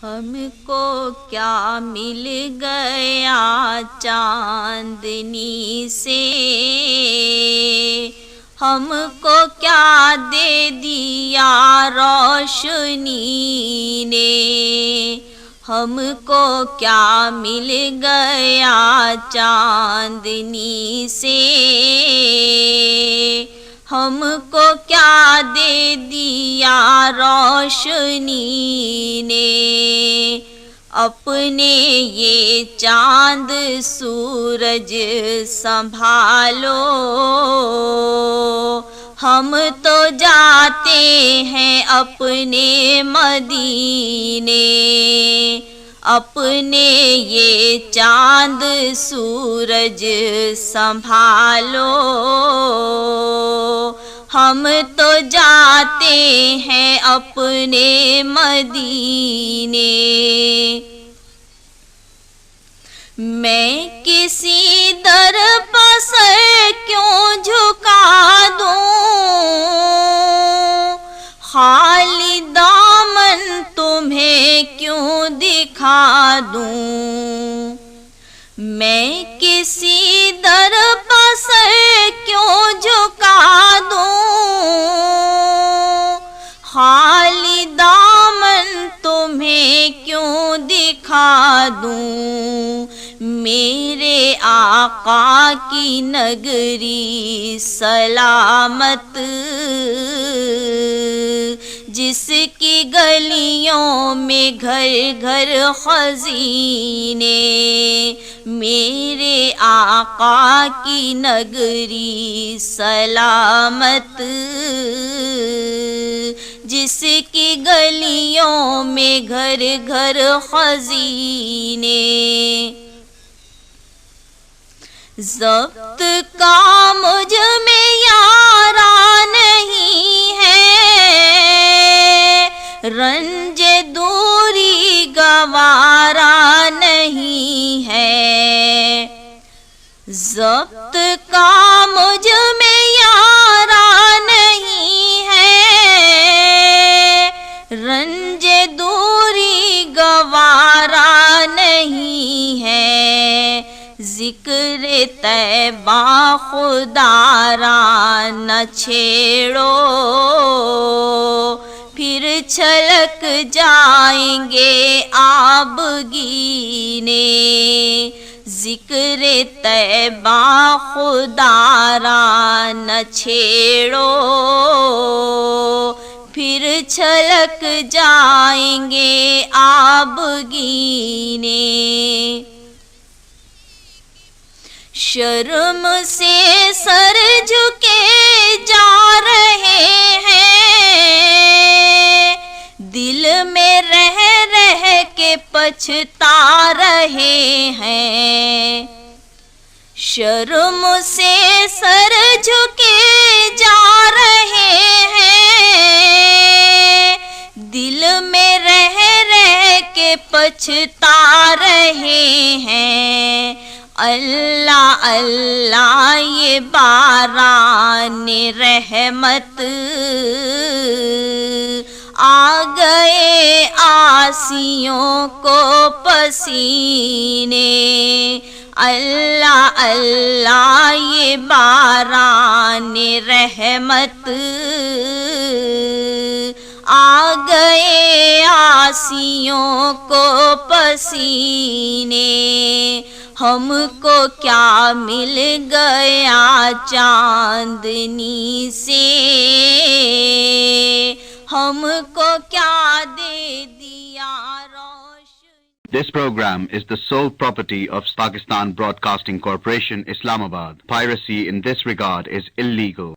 ہم کو کیا مل گیا چاندنی سے، ہم کو کیا دے دیا روشنی نے، ہم کو کیا مل گیا چاندنی سے، ہم کو کیا دے دیا روشنی نے، اپنے یہ چاند سورج سنبھالو، ہم تو جاتے ہیں اپنے مدینے، اپنے یہ چاند سورج سنبھالو، ہم تو جاتے ہیں اپنے مدینے۔ میں کسی در پر سر کیوں جھکا دوں، خالی دامن تمہیں کیوں دکھا دوں، میں کسی در پر سر کیوں جھکا دوں، خالی دامن تمہیں کیوں دکھا دوں، میرے آقا کی نگری سلامت، جس کی گلیوں میں گھر گھر خزینے، میرے آقا کی نگری سلامت، جس کی گلیوں میں گھر گھر خزینے۔ ضبط کا مجھ میں یارا نہیں ہے، رنج دوری گوارا نہیں ہے، ضبط کا مجھ میں یارا نہیں ہے، رنج دوری گوارا نہیں ہے، ذکر طیبہ خدا را نہ چھیڑو، پھر چھلک جائیں گے آبگینے، ذکر طیبہ خدا را نہ چھیڑو، پھر چھلک جائیں گے آبگینے۔ شرم سے سر جھکے جا رہے ہیں، دل میں رہ رہ کے پچھتا رہے ہیں، شرم سے سر جھکے جا رہے ہیں، دل میں رہ رہ کے پچھتا رہے ہیں، اللہ اللہ یہ باران رحمت، آ گئے آسیوں کو پسینے، اللہ اللہ یہ باران رحمت، آ گئے آسیوں کو پسینے، ہم کو کیا مل گیا چاندنی سے، ہم کو کیا دے دیا روشنی۔ This program is the sole property of Pakistan Broadcasting Corporation, Islamabad. Piracy in this regard is illegal.